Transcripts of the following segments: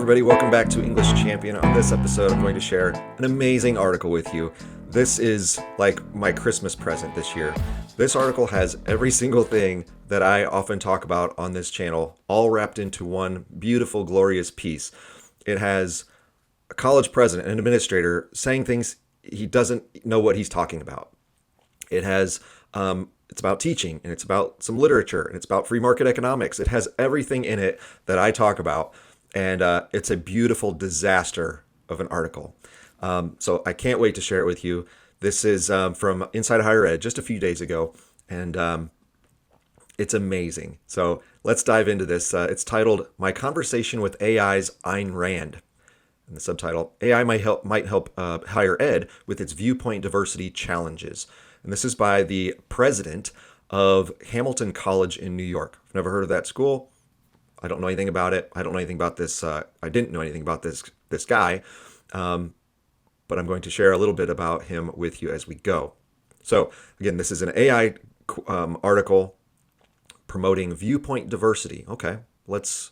everybody. Welcome back to English Champion. On this episode, I'm going to share an amazing article with you. This is like my Christmas present this year. This article has every single thing that I often talk about on this channel, all wrapped into one beautiful, glorious piece. It has a college president, an administrator, saying things he doesn't know what he's talking about. It has it's about teaching, and it's about some literature, and it's about free market economics. It has everything in it that I talk about, and it's a beautiful disaster of an article. So I can't wait to share it with you. This is from Inside Higher Ed just a few days ago, and it's amazing. So let's dive into this. It's titled, "My Conversation with AI's Ayn Rand." And the subtitle, "AI might help higher ed with its viewpoint diversity challenges." And this is by the president of Hamilton College in New York. I've never heard of that school. I don't know anything about it. I don't know anything about this. I didn't know anything about this guy. But I'm going to share a little bit about him with you as we go. So again, this is an AI article promoting viewpoint diversity. Okay, let's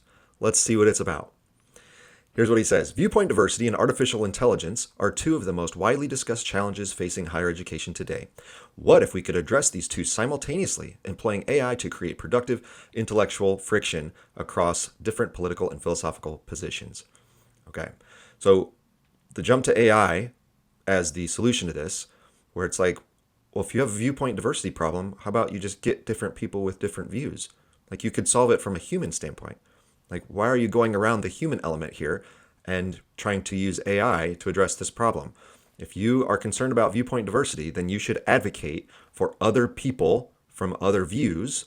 see what it's about. Here's what he says. Viewpoint diversity and artificial intelligence are two of the most widely discussed challenges facing higher education today. What if we could address these two simultaneously, employing AI to create productive intellectual friction across different political and philosophical positions? Okay, so the jump to AI as the solution to this, where it's like, well, if you have a viewpoint diversity problem, how about you just get different people with different views? Like, you could solve it from a human standpoint. Like, why are you going around the human element here and trying to use AI to address this problem? If you are concerned about viewpoint diversity, then you should advocate for other people from other views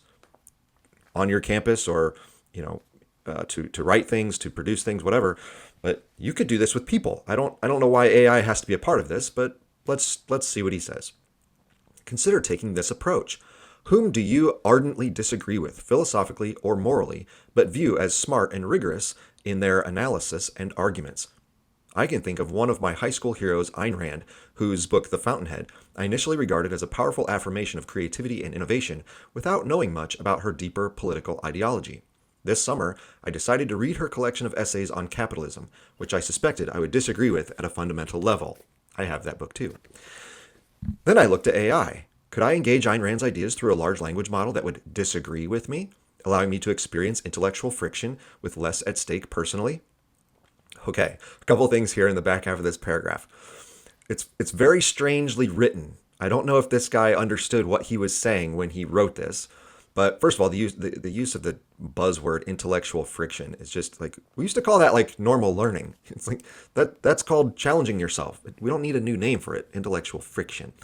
on your campus, or, to write things, to produce things, whatever. But you could do this with people. I don't know why AI has to be a part of this, but let's see what he says. Consider taking this approach. Whom do you ardently disagree with, philosophically or morally, but view as smart and rigorous in their analysis and arguments? I can think of one of my high school heroes, Ayn Rand, whose book, The Fountainhead, I initially regarded as a powerful affirmation of creativity and innovation without knowing much about her deeper political ideology. This summer, I decided to read her collection of essays on capitalism, which I suspected I would disagree with at a fundamental level. I have that book too. Then I looked at AI. Could I engage Ayn Rand's ideas through a large language model that would disagree with me, allowing me to experience intellectual friction with less at stake personally? Okay, a couple of things here in the back half of this paragraph. It's very strangely written. I don't know if this guy understood what he was saying when he wrote this. But first of all, the use of the buzzword intellectual friction is just like, we used to call that like normal learning. It's like that's called challenging yourself. We don't need a new name for it, intellectual friction.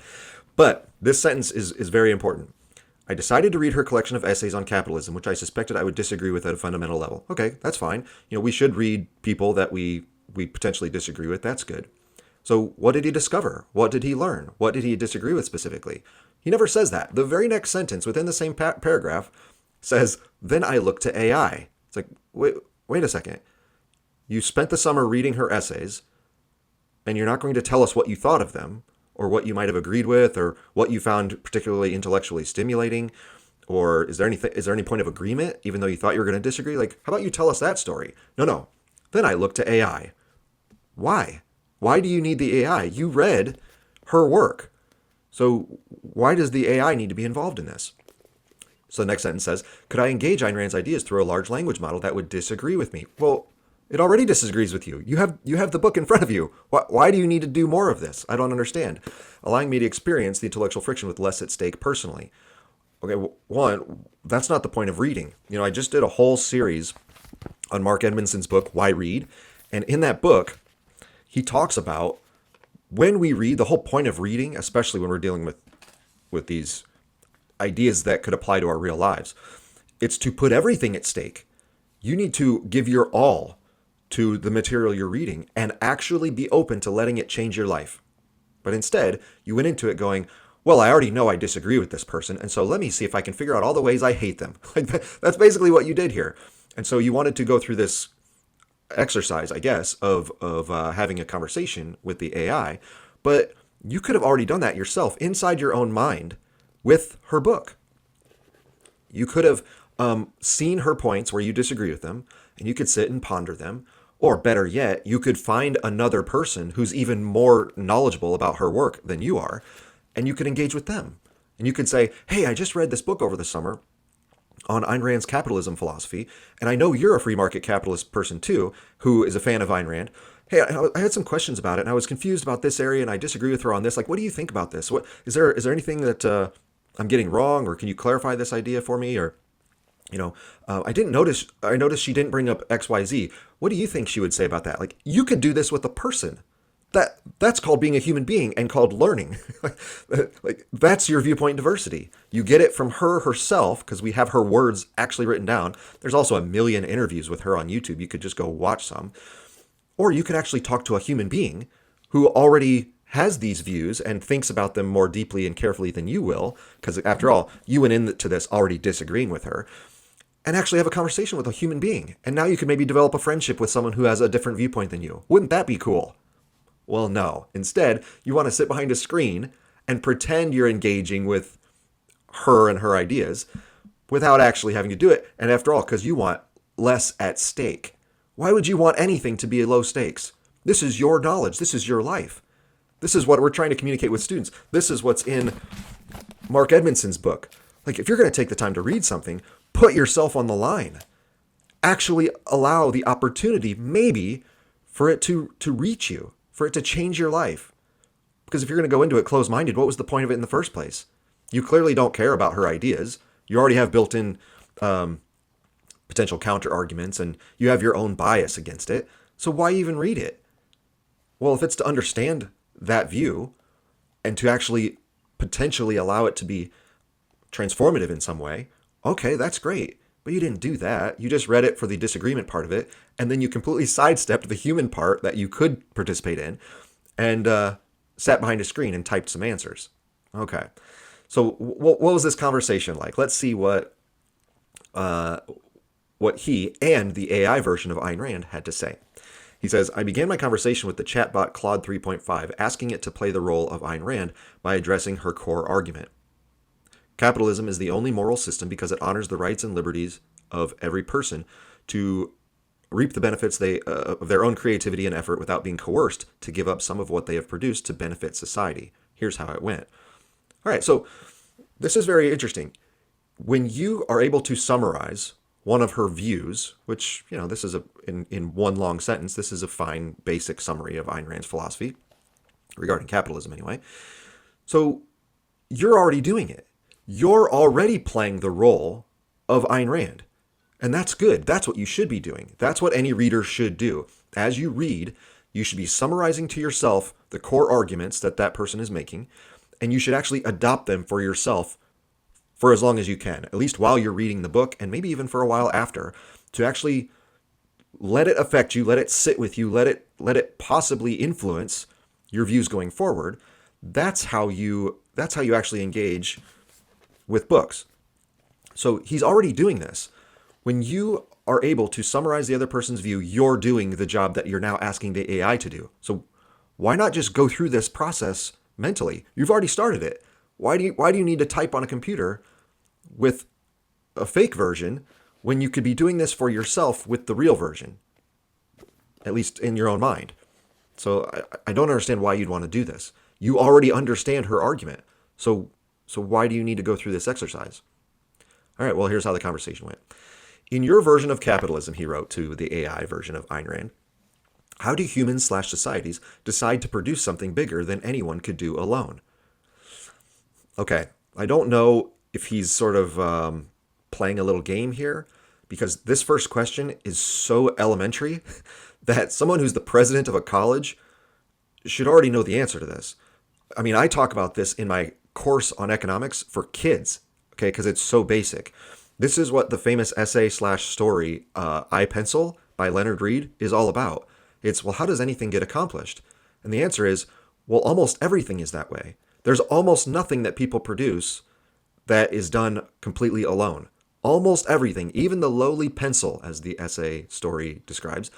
But this sentence is very important. I decided to read her collection of essays on capitalism, which I suspected I would disagree with at a fundamental level. Okay, that's fine. We should read people that we potentially disagree with. That's good. So what did he discover? What did he learn? What did he disagree with specifically? He never says that. The very next sentence within the same paragraph says, then I looked to AI. It's like, wait a second. You spent the summer reading her essays, and you're not going to tell us what you thought of them, or what you might have agreed with, or what you found particularly intellectually stimulating, or is there any point of agreement, even though you thought you were going to disagree? Like, how about you tell us that story? No. Then I looked to AI. Why? Why do you need the AI? You read her work. So why does the AI need to be involved in this? So the next sentence says, could I engage Ayn Rand's ideas through a large language model that would disagree with me? Well, it already disagrees with you. You have the book in front of you. Why do you need to do more of this? I don't understand. Allowing me to experience the intellectual friction with less at stake personally. Okay, one, that's not the point of reading. I just did a whole series on Mark Edmondson's book, Why Read? And in that book, he talks about when we read, the whole point of reading, especially when we're dealing with these ideas that could apply to our real lives, it's to put everything at stake. You need to give your all to the material you're reading and actually be open to letting it change your life. But instead, you went into it going, well, I already know I disagree with this person, and so let me see if I can figure out all the ways I hate them. That's basically what you did here. And so you wanted to go through this exercise, I guess, of having a conversation with the AI, but you could have already done that yourself inside your own mind with her book. You could have seen her points where you disagree with them, and you could sit and ponder them, Or better yet, you could find another person who's even more knowledgeable about her work than you are, and you could engage with them. And you could say, hey, I just read this book over the summer on Ayn Rand's capitalism philosophy, and I know you're a free market capitalist person too, who is a fan of Ayn Rand. Hey, I had some questions about it, and I was confused about this area, and I disagree with her on this. Like, what do you think about this? What is there anything that I'm getting wrong, or can you clarify this idea for me? Or I didn't notice. I noticed she didn't bring up X, Y, Z. What do you think she would say about that? Like, you could do this with a person. That's called being a human being and called learning. Like that's your viewpoint diversity. You get it from her herself because we have her words actually written down. There's also a million interviews with her on YouTube. You could just go watch some. Or you could actually talk to a human being who already has these views and thinks about them more deeply and carefully than you will, because after all, you went into this already disagreeing with her, and actually have a conversation with a human being. And now you can maybe develop a friendship with someone who has a different viewpoint than you. Wouldn't that be cool? Well, no. Instead, you want to sit behind a screen and pretend you're engaging with her and her ideas without actually having to do it. And after all, because you want less at stake. Why would you want anything to be low stakes? This is your knowledge. This is your life. This is what we're trying to communicate with students. This is what's in Mark Edmondson's book. Like, if you're going to take the time to read something, put yourself on the line. Actually allow the opportunity, maybe, for it to reach you, for it to change your life. Because if you're going to go into it closed-minded, what was the point of it in the first place? You clearly don't care about her ideas. You already have built-in potential counter-arguments, and you have your own bias against it. So why even read it? Well, if it's to understand that view and to actually potentially allow it to be transformative in some way, okay, that's great. But you didn't do that. You just read it for the disagreement part of it, and then you completely sidestepped the human part that you could participate in and sat behind a screen and typed some answers. Okay. So what was this conversation like? Let's see what he and the AI version of Ayn Rand had to say. He says, I began my conversation with the chatbot Claude 3.5, asking it to play the role of Ayn Rand by addressing her core argument. Capitalism is the only moral system because it honors the rights and liberties of every person to reap the benefits of their own creativity and effort without being coerced to give up some of what they have produced to benefit society. Here's how it went. All right, so this is very interesting. When you are able to summarize one of her views, which, this is in one long sentence, this is a fine basic summary of Ayn Rand's philosophy, regarding capitalism anyway. So you're already doing it. You're already playing the role of Ayn Rand. And that's good. That's what you should be doing. That's what any reader should do. As you read, you should be summarizing to yourself the core arguments that person is making, and you should actually adopt them for yourself for as long as you can, at least while you're reading the book, and maybe even for a while after, to actually let it affect you, let it sit with you, let it possibly influence your views going forward. That's how you actually engage with books. So he's already doing this. When you are able to summarize the other person's view, you're doing the job that you're now asking the AI to do. So why not just go through this process mentally? You've already started it. Why do you need to type on a computer with a fake version when you could be doing this for yourself with the real version, at least in your own mind? So I don't understand why you'd want to do this. You already understand her argument. So why do you need to go through this exercise? All right, well, here's how the conversation went. In your version of capitalism, he wrote to the AI version of Ayn Rand, how do humans/societies decide to produce something bigger than anyone could do alone? Okay, I don't know if he's sort of playing a little game here, because this first question is so elementary that someone who's the president of a college should already know the answer to this. I mean, I talk about this in my course on economics for kids, okay, because it's so basic. This is what the famous essay/story, I Pencil by Leonard Read is all about. It's, well, how does anything get accomplished? And the answer is, well, almost everything is that way. There's almost nothing that people produce that is done completely alone. Almost everything, even the lowly pencil, as the essay story describes,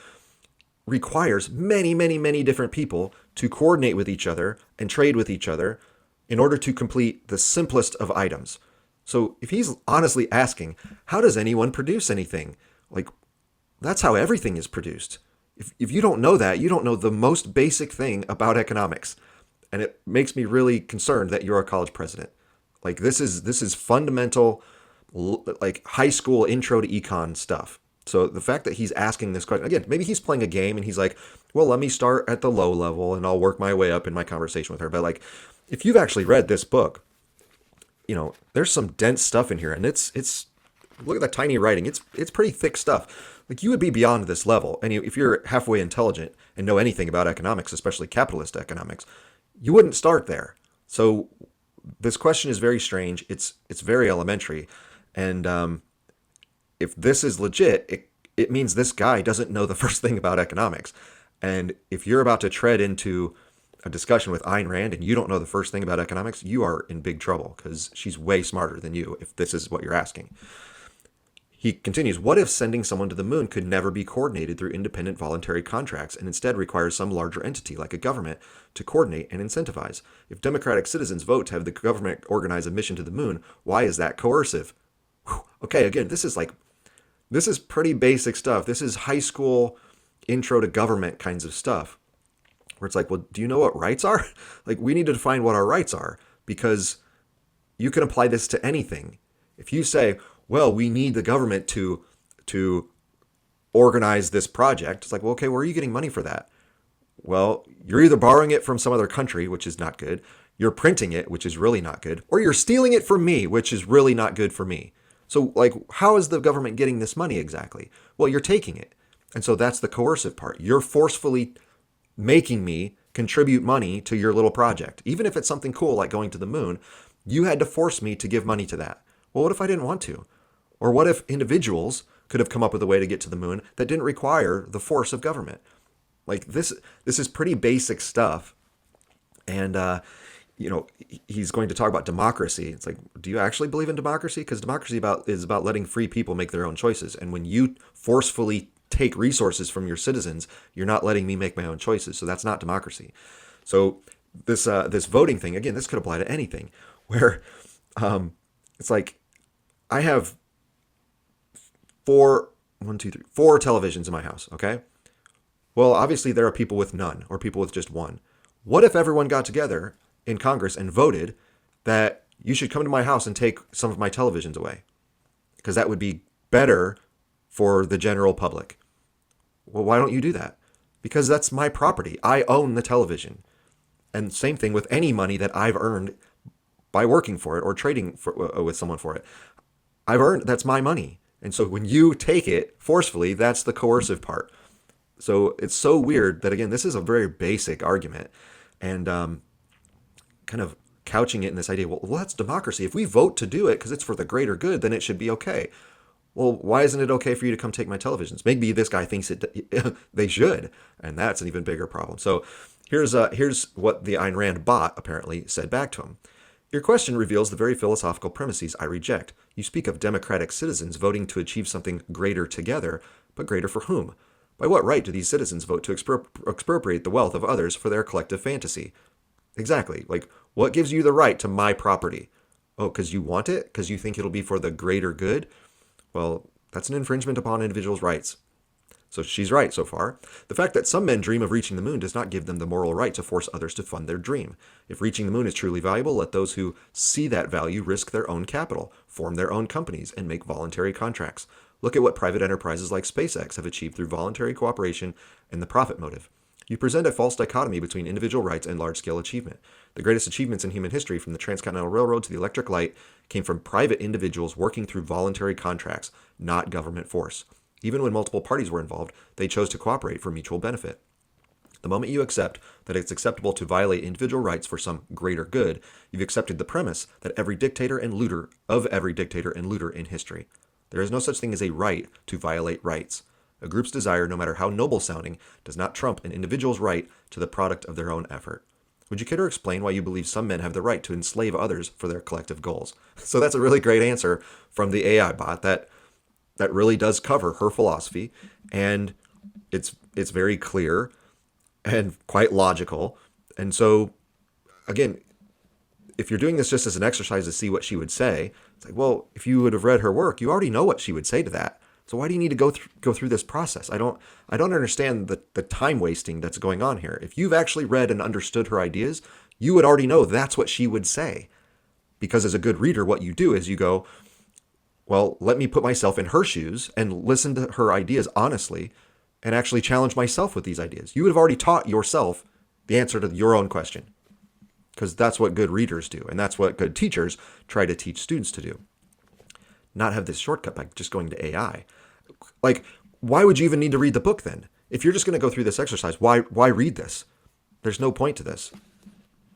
requires many, many, many different people to coordinate with each other and trade with each other in order to complete the simplest of items. So if he's honestly asking, how does anyone produce anything? Like, that's how everything is produced. If you don't know that, you don't know the most basic thing about economics. And it makes me really concerned that you're a college president. Like this is fundamental, like high school intro to econ stuff. So the fact that he's asking this question again, maybe he's playing a game and he's like, well, let me start at the low level and I'll work my way up in my conversation with her. But like, if you've actually read this book, there's some dense stuff in here, and it's look at that tiny writing. It's pretty thick stuff. Like you would be beyond this level, and if you're halfway intelligent and know anything about economics, especially capitalist economics, you wouldn't start there. So this question is very strange. It's very elementary, and if this is legit, it means this guy doesn't know the first thing about economics. And if you're about to tread into a discussion with Ayn Rand and you don't know the first thing about economics, you are in big trouble because she's way smarter than you if this is what you're asking. He continues, what if sending someone to the moon could never be coordinated through independent voluntary contracts and instead requires some larger entity like a government to coordinate and incentivize? If democratic citizens vote to have the government organize a mission to the moon, why is that coercive? Whew. Okay, again, this is pretty basic stuff. This is high school intro to government kinds of stuff where it's like, well, do you know what rights are? Like, we need to define what our rights are because you can apply this to anything. If you say, well, we need the government to organize this project, it's like, well, okay, where are you getting money for that? Well, you're either borrowing it from some other country, which is not good, you're printing it, which is really not good, or you're stealing it from me, which is really not good for me. So, like, how is the government getting this money exactly? Well, you're taking it. And so that's the coercive part. You're forcefully making me contribute money to your little project. Even if it's something cool like going to the moon, you had to force me to give money to that. Well, what if I didn't want to? Or what if individuals could have come up with a way to get to the moon that didn't require the force of government? Like this is pretty basic stuff. And he's going to talk about democracy. It's like, do you actually believe in democracy? Because democracy is about letting free people make their own choices. And when you forcefully take resources from your citizens, you're not letting me make my own choices. So that's not democracy. So this voting thing, again, this could apply to anything. Where it's like I have four televisions in my house. Okay. Well, obviously there are people with none or people with just one. What if everyone got together in Congress and voted that you should come to my house and take some of my televisions away? Because that would be better for the general public. Well, why don't you do that? Because that's my property. I own the television. And same thing with any money that I've earned by working for it or trading with someone for it. That's my money. And so when you take it forcefully, that's the coercive part. So it's so weird that, again, this is a very basic argument. And kind of couching it in this idea, well, that's democracy. If we vote to do it because it's for the greater good, then it should be okay. Well, why isn't it okay for you to come take my televisions? Maybe this guy thinks they should, and that's an even bigger problem. So here's what the Ayn Rand bot apparently said back to him. Your question reveals the very philosophical premises I reject. You speak of democratic citizens voting to achieve something greater together, but greater for whom? By what right do these citizens vote to expropriate the wealth of others for their collective fantasy? Exactly. Like, what gives you the right to my property? Oh, because you want it? Because you think it'll be for the greater good? Well, that's an infringement upon individuals' rights. So she's right so far. The fact that some men dream of reaching the moon does not give them the moral right to force others to fund their dream. If reaching the moon is truly valuable, let those who see that value risk their own capital, form their own companies, and make voluntary contracts. Look at what private enterprises like SpaceX have achieved through voluntary cooperation and the profit motive. You present a false dichotomy between individual rights and large-scale achievement. The greatest achievements in human history, from the Transcontinental Railroad to the electric light, came from private individuals working through voluntary contracts, not government force. Even when multiple parties were involved, they chose to cooperate for mutual benefit. The moment you accept that it's acceptable to violate individual rights for some greater good, you've accepted the premise that every dictator and looter in history. There is no such thing as a right to violate rights. A group's desire, no matter how noble sounding, does not trump an individual's right to the product of their own effort. Would you care to explain why you believe some men have the right to enslave others for their collective goals? So that's a really great answer from the AI bot that really does cover her philosophy, and it's very clear and quite logical. And so, again, if you're doing this just as an exercise to see what she would say, it's like, well, if you would have read her work, you already know what she would say to that. So why do you need to go through this process? I don't understand the time wasting that's going on here. If you've actually read and understood her ideas, you would already know that's what she would say. Because as a good reader, what you do is you go, well, let me put myself in her shoes and listen to her ideas honestly and actually challenge myself with these ideas. You would have already taught yourself the answer to your own question, because that's what good readers do. And that's what good teachers try to teach students to do. Not have this shortcut by just going to AI. Like, why would you even need to read the book then? If you're just going to go through this exercise, why read this? There's no point to this.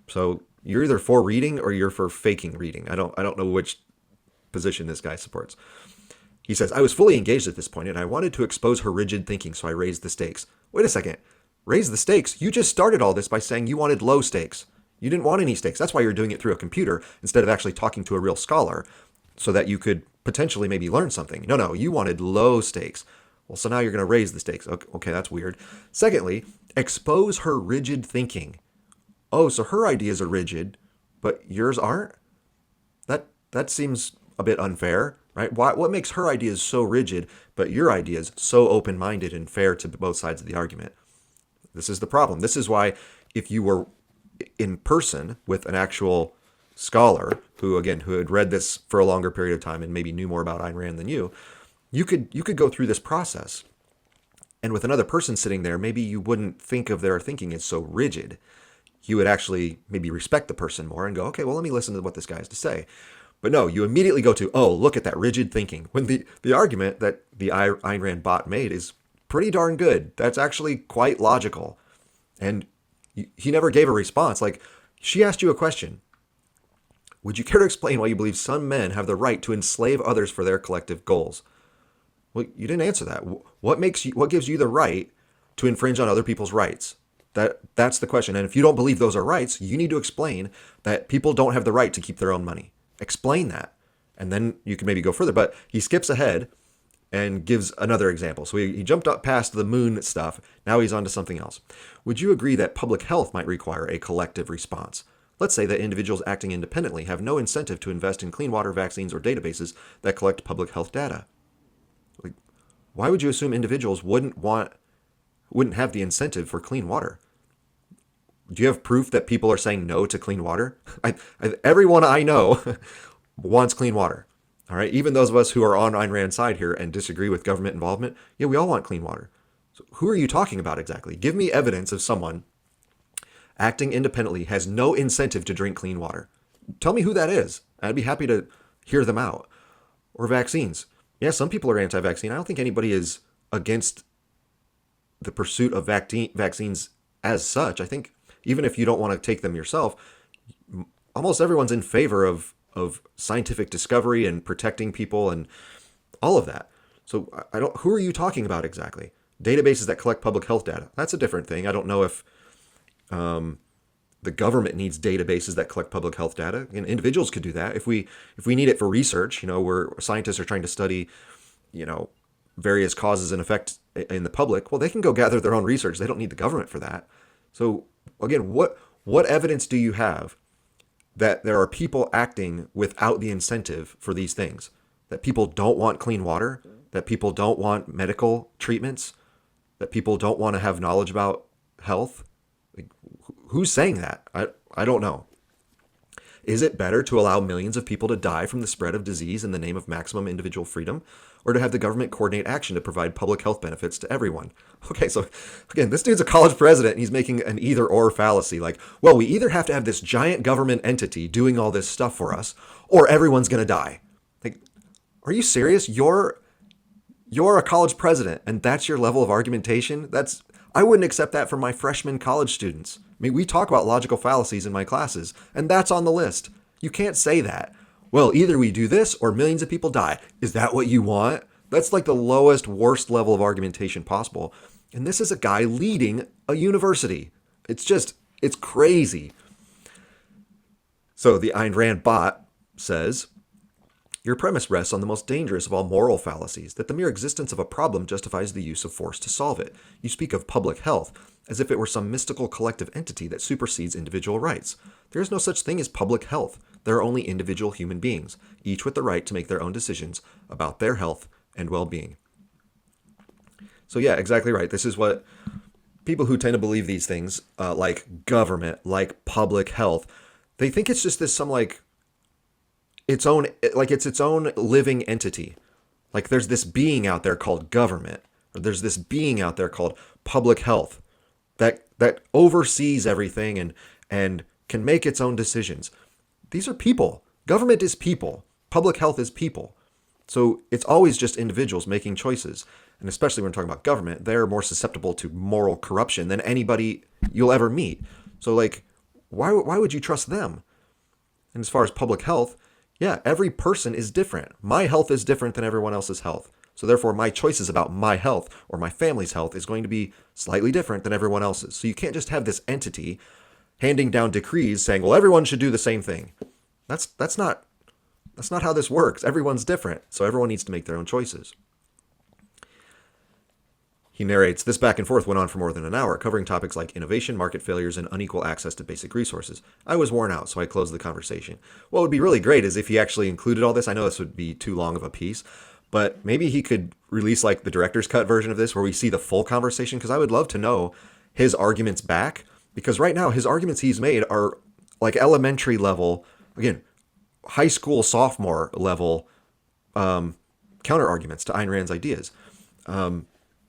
So you're either for reading or you're for faking reading. I don't know which position this guy supports. He says, I was fully engaged at this point and I wanted to expose her rigid thinking, so I raised the stakes. Wait a second. Raise the stakes? You just started all this by saying you wanted low stakes. You didn't want any stakes. That's why you're doing it through a computer instead of actually talking to a real scholar so that you could potentially maybe learn something. No, you wanted low stakes. Well, so now you're going to raise the stakes. Okay, that's weird. Secondly, expose her rigid thinking. Oh, so her ideas are rigid, but yours aren't? That seems a bit unfair, right? What makes her ideas so rigid, but your ideas so open-minded and fair to both sides of the argument? This is the problem. This is why if you were in person with an actual scholar who had read this for a longer period of time and maybe knew more about Ayn Rand than you could go through this process. And with another person sitting there, maybe you wouldn't think of their thinking as so rigid. You would actually maybe respect the person more and go, okay, well, let me listen to what this guy has to say. But no, you immediately go to, oh, look at that rigid thinking. When the argument that the Ayn Rand bot made is pretty darn good. That's actually quite logical. And he never gave a response. Like, she asked you a question. Would you care to explain why you believe some men have the right to enslave others for their collective goals? Well, you didn't answer that. What gives you the right to infringe on other people's rights? That's the question. And if you don't believe those are rights, you need to explain that people don't have the right to keep their own money. Explain that. And then you can maybe go further. But he skips ahead and gives another example. So he jumped up past the moon stuff. Now he's on to something else. Would you agree that public health might require a collective response? Let's say that individuals acting independently have no incentive to invest in clean water, vaccines, or databases that collect public health data. Like, why would you assume individuals wouldn't have the incentive for clean water? Do you have proof that people are saying no to clean water? Everyone I know wants clean water. All right, even those of us who are on Ayn Rand's side here and disagree with government involvement, yeah, we all want clean water. So who are you talking about exactly? Give me evidence of someone acting independently has no incentive to drink clean water. Tell me who that is. I'd be happy to hear them out. Or vaccines. Yeah, some people are anti-vaccine. I don't think anybody is against the pursuit of vaccines as such. I think even if you don't want to take them yourself, almost everyone's in favor of scientific discovery and protecting people and all of that. So who are you talking about exactly? Databases that collect public health data. That's a different thing. I don't know if the government needs databases that collect public health data. And individuals could do that. If we need it for research, where scientists are trying to study, various causes and effects in the public, well, they can go gather their own research. They don't need the government for that. So again, what evidence do you have that there are people acting without the incentive for these things? That people don't want clean water, that people don't want medical treatments, that people don't want to have knowledge about health? Like, who's saying that? I don't know. Is it better to allow millions of people to die from the spread of disease in the name of maximum individual freedom, or to have the government coordinate action to provide public health benefits to everyone? Okay, so again, this dude's a college president and he's making an either-or fallacy. Like, well, we either have to have this giant government entity doing all this stuff for us, or everyone's going to die. Like, are you serious? You're a college president and that's your level of argumentation? I wouldn't accept that from my freshman college students. I mean, we talk about logical fallacies in my classes, and that's on the list. You can't say that. Well, either we do this or millions of people die. Is that what you want? That's like the lowest, worst level of argumentation possible. And this is a guy leading a university. It's crazy. So the Ayn Rand bot says, your premise rests on the most dangerous of all moral fallacies, that the mere existence of a problem justifies the use of force to solve it. You speak of public health as if it were some mystical collective entity that supersedes individual rights. There is no such thing as public health. There are only individual human beings, each with the right to make their own decisions about their health and well-being. So yeah, exactly right. This is what people who tend to believe these things, like government, like public health, they think it's just this some like its own, like it's its own living entity. Like there's this being out there called government, or there's this being out there called public health that oversees everything and can make its own decisions. These are people. Government is people. Public health is people. So it's always just individuals making choices. And especially when we're talking about government, they're more susceptible to moral corruption than anybody you'll ever meet. So like, why would you trust them? And as far as public health, yeah, every person is different. My health is different than everyone else's health. So therefore, my choices about my health or my family's health is going to be slightly different than everyone else's. So you can't just have this entity handing down decrees saying, well, everyone should do the same thing. That's not how this works. Everyone's different, so everyone needs to make their own choices. He narrates, this back and forth went on for more than an hour, covering topics like innovation, market failures, and unequal access to basic resources. I was worn out, so I closed the conversation. What would be really great is if he actually included all this. I know this would be too long of a piece, but maybe he could release like the director's cut version of this where we see the full conversation, because I would love to know his arguments back, because right now his arguments he's made are like elementary level, again, high school sophomore level counter arguments to Ayn Rand's ideas.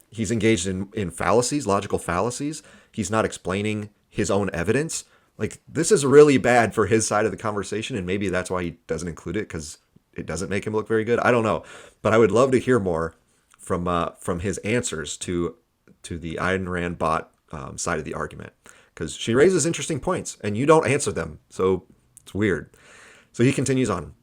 He's engaged in fallacies, logical fallacies. He's not explaining his own evidence. Like, this is really bad for his side of the conversation, and maybe that's why he doesn't include it, because it doesn't make him look very good. I don't know. But I would love to hear more from his answers to the Ayn Rand bot side of the argument, because she raises interesting points, and you don't answer them. So it's weird. So he continues on.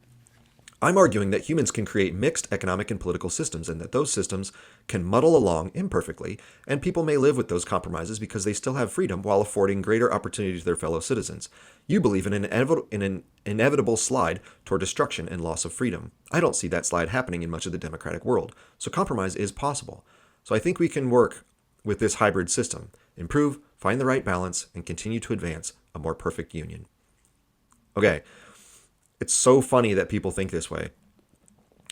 I'm arguing that humans can create mixed economic and political systems, and that those systems can muddle along imperfectly, and people may live with those compromises because they still have freedom while affording greater opportunity to their fellow citizens. You believe in an inevitable slide toward destruction and loss of freedom. I don't see that slide happening in much of the democratic world, so compromise is possible. So I think we can work with this hybrid system, improve, find the right balance, and continue to advance a more perfect union. Okay. It's so funny that people think this way.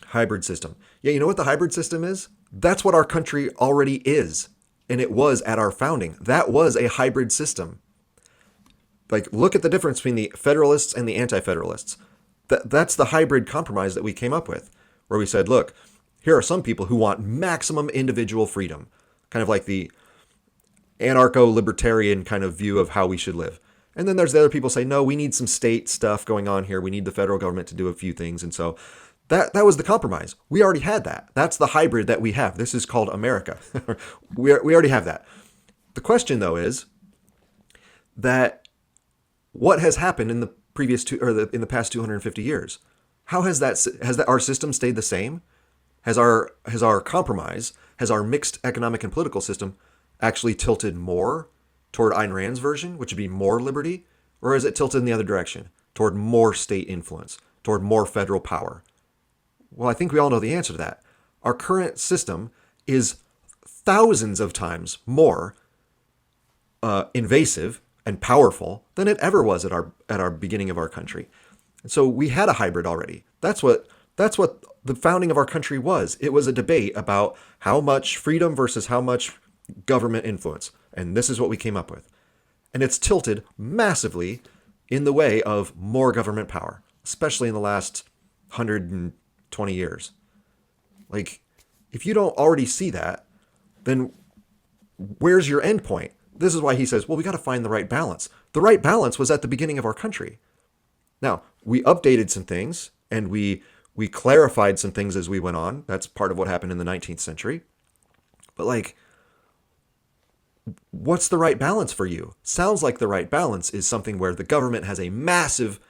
Hybrid system. Yeah, you know what the hybrid system is? That's what our country already is. And it was at our founding. That was a hybrid system. Like, look at the difference between the Federalists and the Anti-Federalists. That's the hybrid compromise that we came up with, where we said, look, here are some people who want maximum individual freedom, kind of like the anarcho-libertarian kind of view of how we should live. And then there's the other people say, no, we need some state stuff going on here. We need the federal government to do a few things. And so that was the compromise. We already had that. That's the hybrid that we have. This is called America. we already have that. The question, though, is that what has happened in the in the past 250 years? How has our system stayed the same? Has our compromise, has our mixed economic and political system actually tilted more toward Ayn Rand's version, which would be more liberty, or is it tilted in the other direction, toward more state influence, toward more federal power? Well, I think we all know the answer to that. Our current system is thousands of times more invasive and powerful than it ever was at our beginning of our country. And so we had a hybrid already. That's what the founding of our country was. It was a debate about how much freedom versus how much government influence. And this is what we came up with. And it's tilted massively in the way of more government power, especially in the last 120 years. Like, if you don't already see that, then where's your end point? This is why he says, well, we got to find the right balance. The right balance was at the beginning of our country. Now, we updated some things and we clarified some things as we went on. That's part of what happened in the 19th century. But like, what's the right balance for you? Sounds like the right balance is something where the government has a massive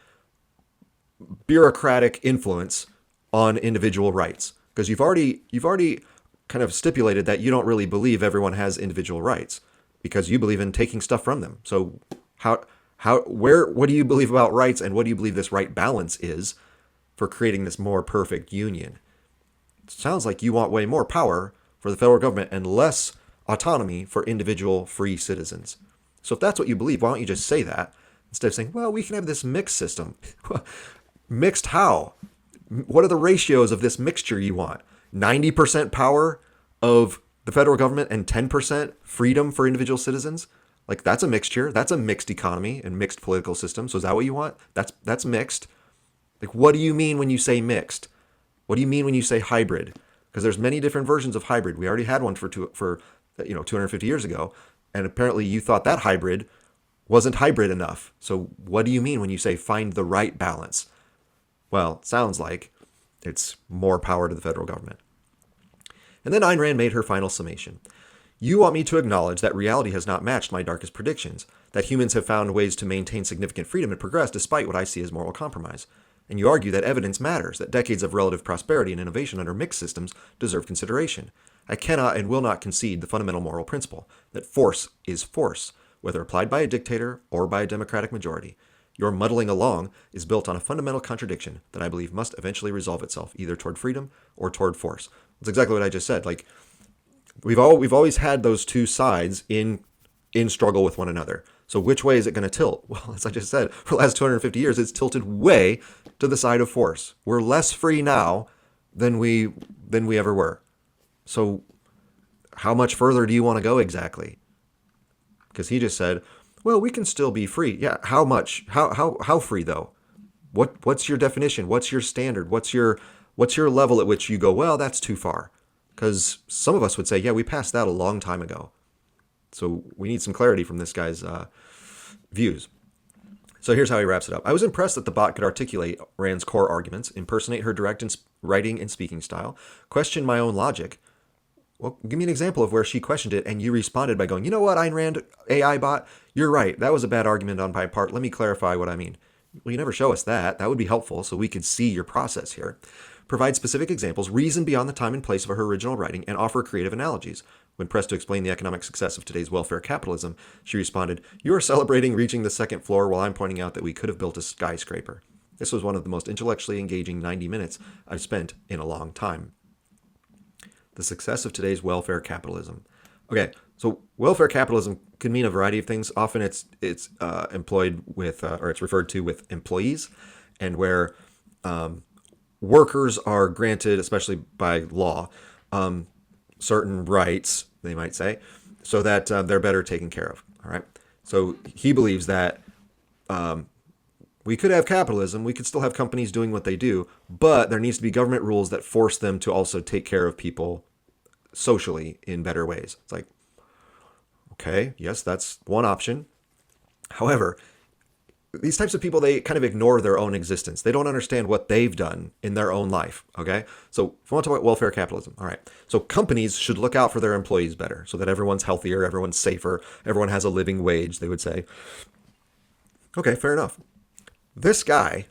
bureaucratic influence on individual rights. Because you've already kind of stipulated that you don't really believe everyone has individual rights, because you believe in taking stuff from them. So what do you believe about rights, and what do you believe this right balance is for creating this more perfect union? It sounds like you want way more power for the federal government and less autonomy for individual free citizens. So if that's what you believe, why don't you just say that instead of saying, well, we can have this mixed system. Mixed how? What are the ratios of this mixture you want? 90% power of the federal government and 10% freedom for individual citizens. Like, that's a mixture. That's a mixed economy and mixed political system. So is that what you want? That's mixed. Like, what do you mean when you say mixed? What do you mean when you say hybrid? Because there's many different versions of hybrid. We already had one for 250 years ago, and apparently you thought that hybrid wasn't hybrid enough. So what do you mean when you say find the right balance? Well, it sounds like it's more power to the federal government. And then Ayn Rand made her final summation. You want me to acknowledge that reality has not matched my darkest predictions, that humans have found ways to maintain significant freedom and progress despite what I see as moral compromise. And you argue that evidence matters, that decades of relative prosperity and innovation under mixed systems deserve consideration. I cannot and will not concede the fundamental moral principle, that force is force, whether applied by a dictator or by a democratic majority. Your muddling along is built on a fundamental contradiction that I believe must eventually resolve itself, either toward freedom or toward force. That's exactly what I just said. Like, we've always had those two sides in struggle with one another. So which way is it going to tilt? Well, as I just said, for the last 250 years, it's tilted way to the side of force. We're less free now than we ever were. So how much further do you want to go exactly? Because he just said, well, we can still be free. Yeah, how much? How free though? What's your definition? What's your standard? What's your level at which you go, well, that's too far? Because some of us would say, yeah, we passed that a long time ago. So we need some clarity from this guy's views. So here's how he wraps it up. I was impressed that the bot could articulate Rand's core arguments, impersonate her direct writing and speaking style, question my own logic. Well, give me an example of where she questioned it and you responded by going, you know what, Ayn Rand AI bot, you're right. That was a bad argument on my part. Let me clarify what I mean. Well, you never show us that. That would be helpful so we could see your process here. Provide specific examples, reason beyond the time and place of her original writing, and offer creative analogies. When pressed to explain the economic success of today's welfare capitalism, she responded, you are celebrating reaching the second floor while I'm pointing out that we could have built a skyscraper. This was one of the most intellectually engaging 90 minutes I've spent in a long time. The success of today's welfare capitalism. Okay, so welfare capitalism could mean a variety of things. Often it's employed with, or it's referred to with employees, and where workers are granted, especially by law, certain rights, they might say, so that they're better taken care of. All right. So he believes that we could have capitalism, we could still have companies doing what they do, but there needs to be government rules that force them to also take care of people socially in better ways. It's like, okay, yes, that's one option. However, these types of people, they kind of ignore their own existence. They don't understand what they've done in their own life, okay? So if we want to talk about welfare capitalism, all right. So companies should look out for their employees better so that everyone's healthier, everyone's safer, everyone has a living wage, they would say. Okay, fair enough. This guy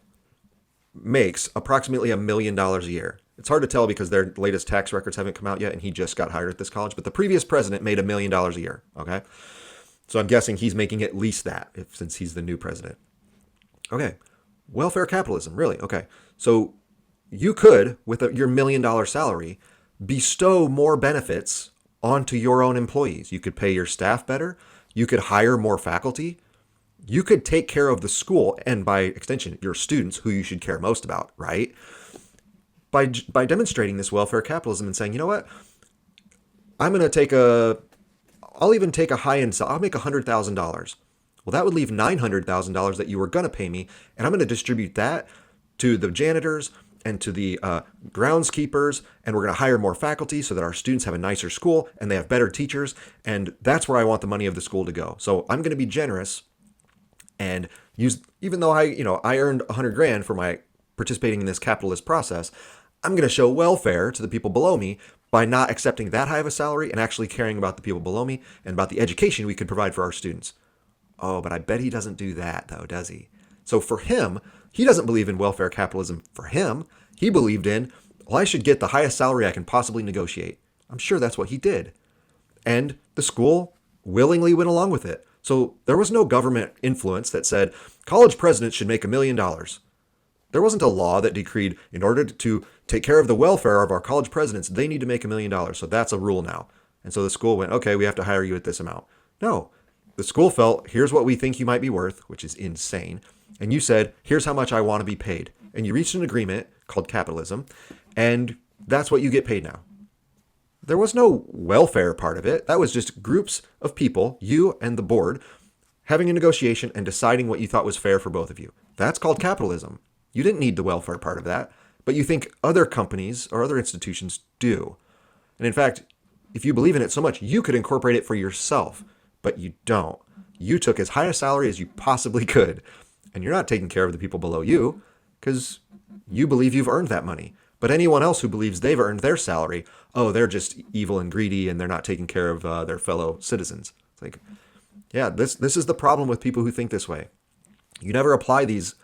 makes approximately $1 million a year. It's hard to tell because their latest tax records haven't come out yet and he just got hired at this college, but the previous president made $1 million a year, okay? So I'm guessing he's making at least that since he's the new president. Okay, welfare capitalism, really? Okay, so you could, with your $1 million salary, bestow more benefits onto your own employees. You could pay your staff better. You could hire more faculty. You could take care of the school and, by extension, your students, who you should care most about, right? By demonstrating this welfare capitalism and saying, you know what, I'll even take a high-end salary. I'll make $100,000. Well, that would leave $900,000 that you were going to pay me, and I'm going to distribute that to the janitors and to the groundskeepers, and we're going to hire more faculty so that our students have a nicer school and they have better teachers, and that's where I want the money of the school to go. So I'm going to be generous and use, even though I earned $100,000 for my participating in this capitalist process, I'm going to show welfare to the people below me by not accepting that high of a salary and actually caring about the people below me and about the education we could provide for our students. Oh, but I bet he doesn't do that, though, does he? So for him, he doesn't believe in welfare capitalism. For him, he believed in, well, I should get the highest salary I can possibly negotiate. I'm sure that's what he did. And the school willingly went along with it. So there was no government influence that said college presidents should make $1 million. There wasn't a law that decreed in order to take care of the welfare of our college presidents, they need to make $1 million. So that's a rule now. And so the school went, okay, we have to hire you at this amount. No, the school felt, here's what we think you might be worth, which is insane. And you said, here's how much I want to be paid. And you reached an agreement called capitalism. And that's what you get paid now. There was no welfare part of it. That was just groups of people, you and the board, having a negotiation and deciding what you thought was fair for both of you. That's called capitalism. You didn't need the welfare part of that, but you think other companies or other institutions do. And in fact, if you believe in it so much, you could incorporate it for yourself, but you don't. You took as high a salary as you possibly could, and you're not taking care of the people below you because you believe you've earned that money. But anyone else who believes they've earned their salary, oh, they're just evil and greedy and they're not taking care of their fellow citizens. It's like, yeah, this is the problem with people who think this way. You never apply these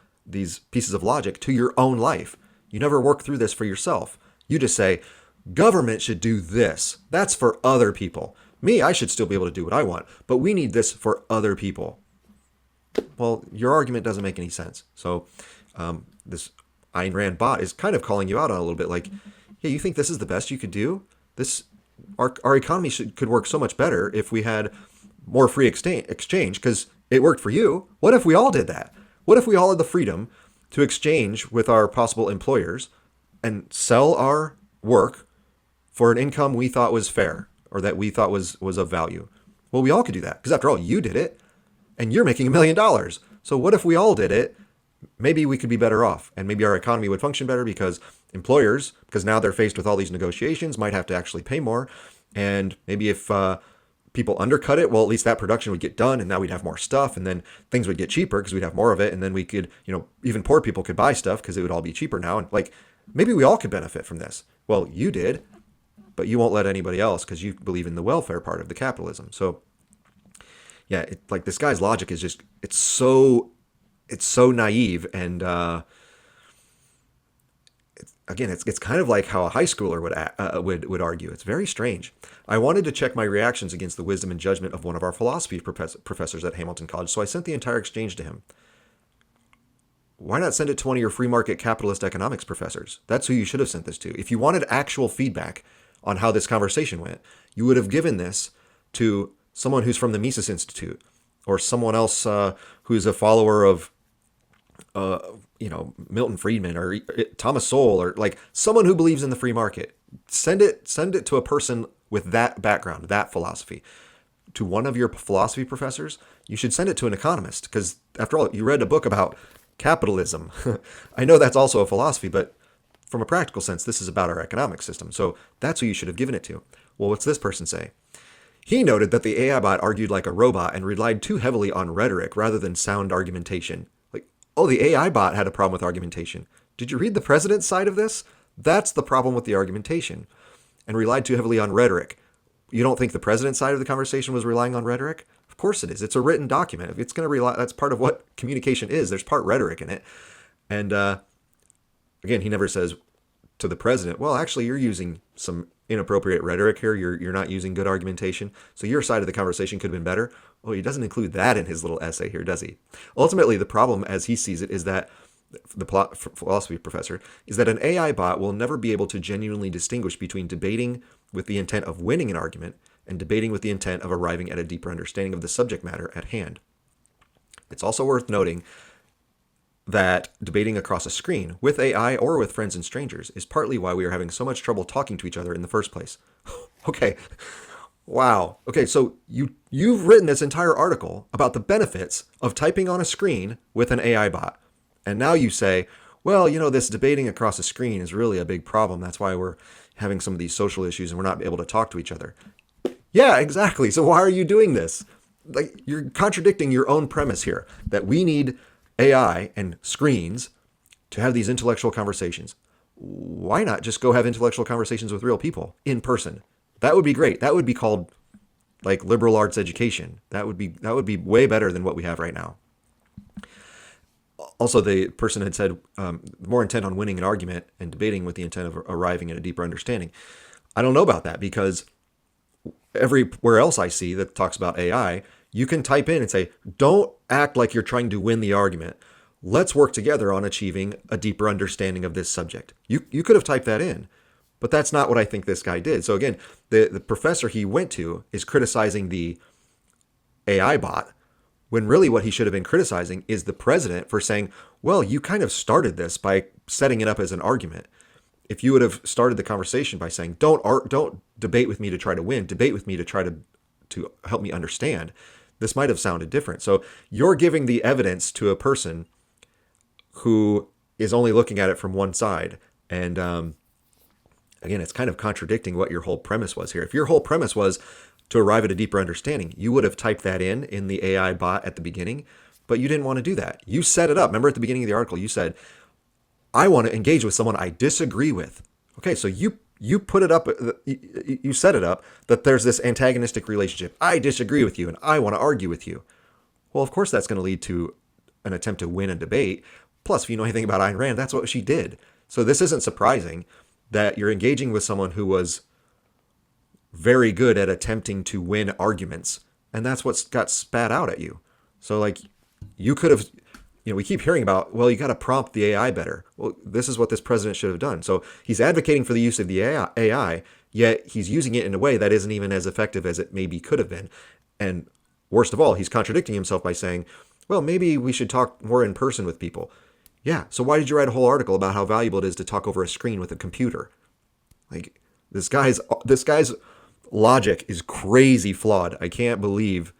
pieces of logic to your own life. You never work through this for yourself. You just say, government should do this. That's for other people. Me, I should still be able to do what I want, but we need this for other people. Well, your argument doesn't make any sense. So this Ayn Rand bot is kind of calling you out on a little bit like, yeah, you think this is the best you could do? Our economy could work so much better if we had more free exchange because it worked for you. What if we all did that? What if we all had the freedom to exchange with our possible employers and sell our work for an income we thought was fair or that we thought was of value? Well, we all could do that because after all, you did it and you're making $1 million. So what if we all did it? Maybe we could be better off and maybe our economy would function better because employers, because now they're faced with all these negotiations, might have to actually pay more. And maybe if people undercut it, well, at least that production would get done and now we'd have more stuff and then things would get cheaper because we'd have more of it. And then we could, even poor people could buy stuff because it would all be cheaper now. And like, maybe we all could benefit from this. Well, you did, but you won't let anybody else because you believe in the welfare part of the capitalism. So yeah, like this guy's logic is just, it's so naive. And again, it's kind of like how a high schooler would argue. It's very strange. I wanted to check my reactions against the wisdom and judgment of one of our philosophy professors at Hamilton College, so I sent the entire exchange to him. Why not send it to one of your free market capitalist economics professors? That's who you should have sent this to. If you wanted actual feedback on how this conversation went, you would have given this to someone who's from the Mises Institute or someone else who's a follower of Milton Friedman or Thomas Sowell or like someone who believes in the free market. Send it to a person with that background, that philosophy. To one of your philosophy professors, you should send it to an economist because after all, you read a book about capitalism. I know that's also a philosophy, but from a practical sense, this is about our economic system. So that's who you should have given it to. Well, what's this person say? He noted that the AI bot argued like a robot and relied too heavily on rhetoric rather than sound argumentation. Oh, the AI bot had a problem with argumentation. Did you read the president's side of this? That's the problem with the argumentation. And relied too heavily on rhetoric. You don't think the president's side of the conversation was relying on rhetoric? Of course it is. It's a written document. If it's going to rely, that's part of what communication is. There's part rhetoric in it. And again, he never says to the president, well, actually, you're using some inappropriate rhetoric here. You're not using good argumentation. So your side of the conversation could have been better. Well, he doesn't include that in his little essay here, does he? Ultimately, the problem as he sees it is that the philosophy professor is that an AI bot will never be able to genuinely distinguish between debating with the intent of winning an argument and debating with the intent of arriving at a deeper understanding of the subject matter at hand. It's also worth noting that debating across a screen with AI or with friends and strangers is partly why we are having so much trouble talking to each other in the first place. Okay. Wow. Okay, so you've written this entire article about the benefits of typing on a screen with an AI bot. And now you say, well, this debating across a screen is really a big problem. That's why we're having some of these social issues and we're not able to talk to each other. Yeah, exactly. So why are you doing this? Like, you're contradicting your own premise here that we need AI and screens to have these intellectual conversations. Why not just go have intellectual conversations with real people in person? That would be great. That would be called like liberal arts education. That would be way better than what we have right now. Also, the person had said more intent on winning an argument and debating with the intent of arriving at a deeper understanding. I don't know about that because everywhere else I see that talks about AI, you can type in and say, don't act like you're trying to win the argument. Let's work together on achieving a deeper understanding of this subject. You could have typed that in, but that's not what I think this guy did. So again, the professor he went to is criticizing the AI bot when really what he should have been criticizing is the president for saying, well, you kind of started this by setting it up as an argument. if you would have started the conversation by saying, don't debate with me to try to win, debate with me to try to help me understand, this might have sounded different. So you're giving the evidence to a person who is only looking at it from one side. And again, it's kind of contradicting what your whole premise was here. If your whole premise was to arrive at a deeper understanding, you would have typed that in the AI bot at the beginning, but you didn't want to do that. You set it up. Remember at the beginning of the article, you said, I want to engage with someone I disagree with. Okay, so you put it up, you set it up that there's this antagonistic relationship. I disagree with you and I want to argue with you. Well, of course that's going to lead to an attempt to win a debate. Plus, if you know anything about Ayn Rand, that's what she did. So this isn't surprising that you're engaging with someone who was very good at attempting to win arguments, and that's what got spat out at you. So like, you could have, we keep hearing about, well, you got to prompt the AI better. Well, this is what this president should have done. So he's advocating for the use of the AI, yet he's using it in a way that isn't even as effective as it maybe could have been. And worst of all, he's contradicting himself by saying, well, maybe we should talk more in person with people. Yeah, so why did you write a whole article about how valuable it is to talk over a screen with a computer? Like, this guy's logic is crazy flawed. I can't believe,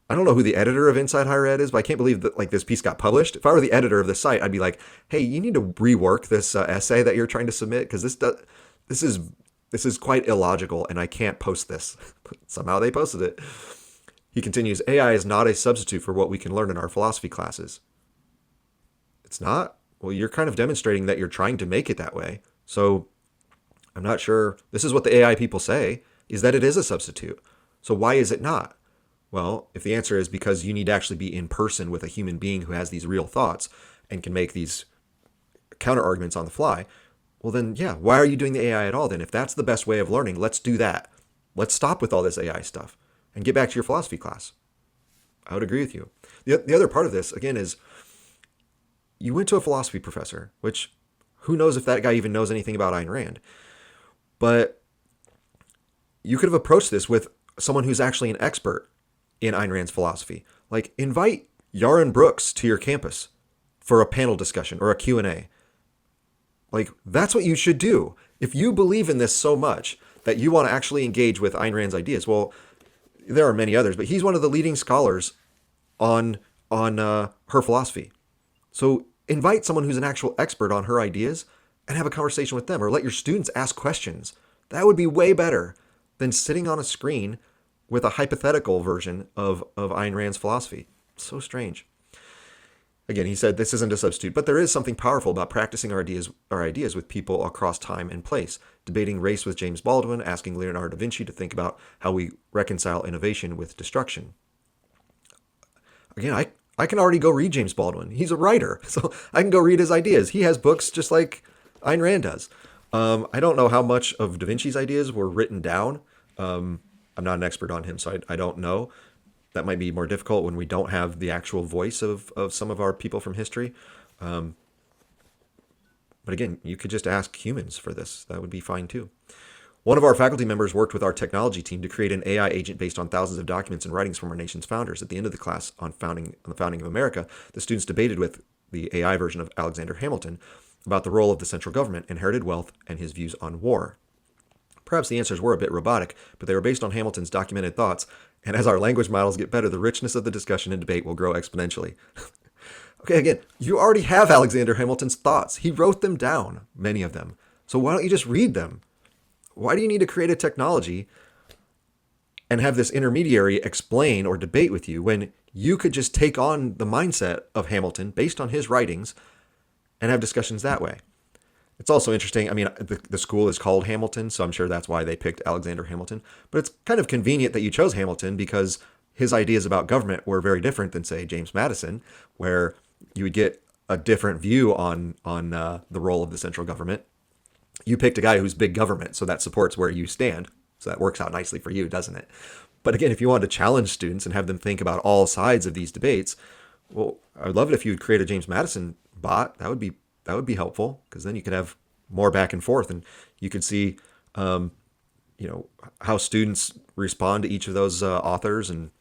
I don't know who the editor of Inside Higher Ed is, but I can't believe that like this piece got published. If I were the editor of the site, I'd be like, hey, you need to rework this essay that you're trying to submit, because this is quite illogical and I can't post this. Somehow they posted it. He continues, AI is not a substitute for what we can learn in our philosophy classes. It's not? Well, you're kind of demonstrating that you're trying to make it that way. So I'm not sure. This is what the AI people say, is that it is a substitute. So why is it not? Well, if the answer is because you need to actually be in person with a human being who has these real thoughts and can make these counter arguments on the fly, well then, yeah, why are you doing the AI at all then? If that's the best way of learning, let's do that. Let's stop with all this AI stuff and get back to your philosophy class. I would agree with you. The other part of this, again, is you went to a philosophy professor, which who knows if that guy even knows anything about Ayn Rand. But you could have approached this with someone who's actually an expert in Ayn Rand's philosophy. Like, invite Yaron Brooks to your campus for a panel discussion or a Q&A. Like, that's what you should do. If you believe in this so much that you want to actually engage with Ayn Rand's ideas, well, there are many others, but he's one of the leading scholars on her philosophy. So invite someone who's an actual expert on her ideas and have a conversation with them, or let your students ask questions. That would be way better than sitting on a screen with a hypothetical version of Ayn Rand's philosophy. So strange. Again, he said this isn't a substitute, but there is something powerful about practicing our ideas with people across time and place. Debating race with James Baldwin, asking Leonardo da Vinci to think about how we reconcile innovation with destruction. Again, I can already go read James Baldwin. He's a writer, so I can go read his ideas. He has books just like Ayn Rand does. I don't know how much of Da Vinci's ideas were written down. I'm not an expert on him, so I don't know. That might be more difficult when we don't have the actual voice of some of our people from history. But again, you could just ask humans for this. That would be fine too. One of our faculty members worked with our technology team to create an AI agent based on thousands of documents and writings from our nation's founders. At the end of the class on the founding of America, the students debated with the AI version of Alexander Hamilton about the role of the central government, inherited wealth, and his views on war. Perhaps the answers were a bit robotic, but they were based on Hamilton's documented thoughts, and as our language models get better, the richness of the discussion and debate will grow exponentially. Okay, again, you already have Alexander Hamilton's thoughts. He wrote them down, many of them. So why don't you just read them? Why do you need to create a technology and have this intermediary explain or debate with you when you could just take on the mindset of Hamilton based on his writings and have discussions that way? It's also interesting. I mean, the school is called Hamilton, so I'm sure that's why they picked Alexander Hamilton. But it's kind of convenient that you chose Hamilton because his ideas about government were very different than, say, James Madison, where you would get a different view on the role of the central government. You picked a guy who's big government, so that supports where you stand. So that works out nicely for you, doesn't it? But again, if you wanted to challenge students and have them think about all sides of these debates, well, I would love it if you would create a James Madison bot. That would be helpful, because then you could have more back and forth, and you could see, how students respond to each of those authors. And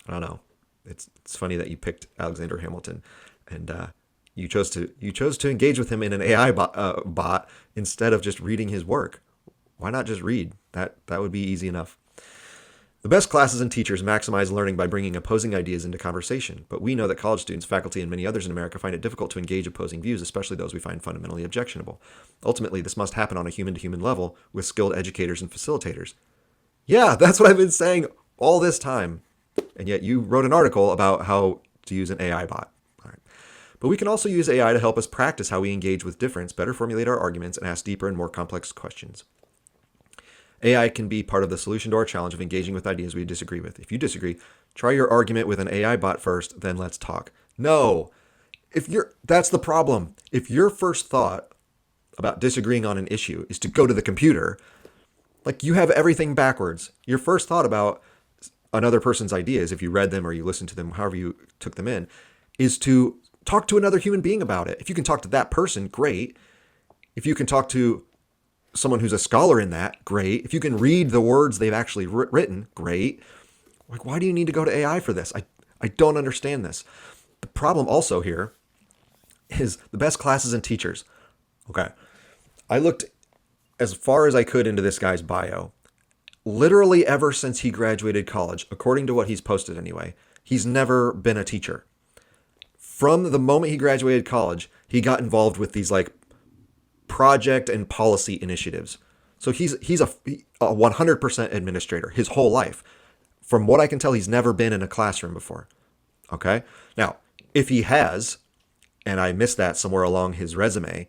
I don't know. It's funny that you picked Alexander Hamilton, and you chose to engage with him in an AI bot instead of just reading his work. Why not just read? That would be easy enough. The best classes and teachers maximize learning by bringing opposing ideas into conversation, but we know that college students, faculty, and many others in America find it difficult to engage opposing views, especially those we find fundamentally objectionable. Ultimately, this must happen on a human-to-human level with skilled educators and facilitators. Yeah, that's what I've been saying all this time. And yet you wrote an article about how to use an AI bot. All right. But we can also use AI to help us practice how we engage with difference, better formulate our arguments, and ask deeper and more complex questions. AI can be part of the solution to our challenge of engaging with ideas we disagree with. If you disagree, try your argument with an AI bot first, then let's talk. No. That's the problem. If your first thought about disagreeing on an issue is to go to the computer, like you have everything backwards. Your first thought about another person's ideas, if you read them or you listened to them, however you took them in, is to talk to another human being about it. If you can talk to that person, great. If you can talk to someone who's a scholar in that, great. If you can read the words they've actually written, great. Like, why do you need to go to AI for this? I don't understand this. The problem also here is the best classes and teachers. Okay. I looked as far as I could into this guy's bio. Literally ever since he graduated college, according to what he's posted anyway, he's never been a teacher. From the moment he graduated college, he got involved with these like project and policy initiatives. So he's a 100% administrator his whole life. From what I can tell, he's never been in a classroom before. Okay? Now, if he has, and I missed that somewhere along his resume,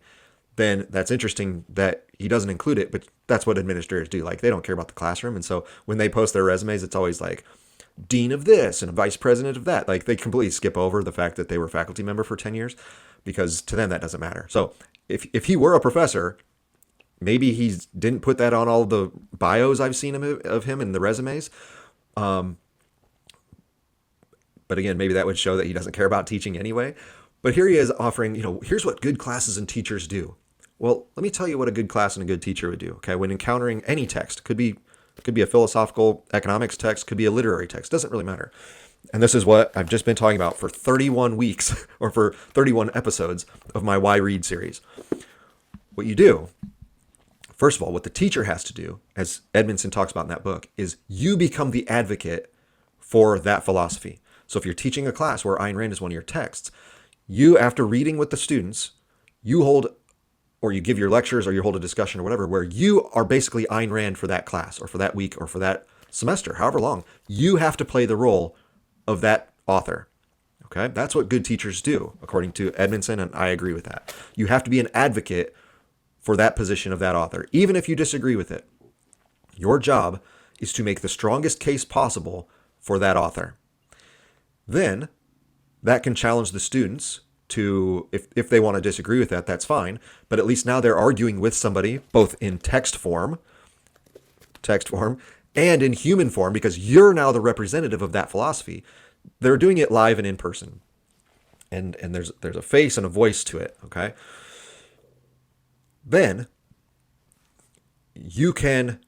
then that's interesting that he doesn't include it, but that's what administrators do. Like, they don't care about the classroom. And so when they post their resumes, it's always like dean of this and a vice president of that. Like, they completely skip over the fact that they were a faculty member for 10 years because to them that doesn't matter. So if he were a professor, maybe he didn't put that on all the bios I've seen of him in the resumes. But again, maybe that would show that he doesn't care about teaching anyway. But here he is offering, here's what good classes and teachers do. Well, let me tell you what a good class and a good teacher would do. Okay, when encountering any text, could be a philosophical economics text, could be a literary text, doesn't really matter. And this is what I've just been talking about for 31 weeks or for 31 episodes of my Why Read series. What you do, first of all, what the teacher has to do, as Edmondson talks about in that book, is you become the advocate for that philosophy. So if you're teaching a class where Ayn Rand is one of your texts, you, after reading with the students, you hold, or you give your lectures or you hold a discussion or whatever, where you are basically Ayn Rand for that class or for that week or for that semester, however long. You have to play the role of that author. Okay? That's what good teachers do, according to Edmondson, and I agree with that. You have to be an advocate for that position of that author, even if you disagree with it. Your job is to make the strongest case possible for that author. Then, that can challenge the students to, if they want to disagree with that, that's fine, but at least now they're arguing with somebody, both in text form, and in human form, because you're now the representative of that philosophy. They're doing it live and in person. And there's a face and a voice to it, okay? Then you can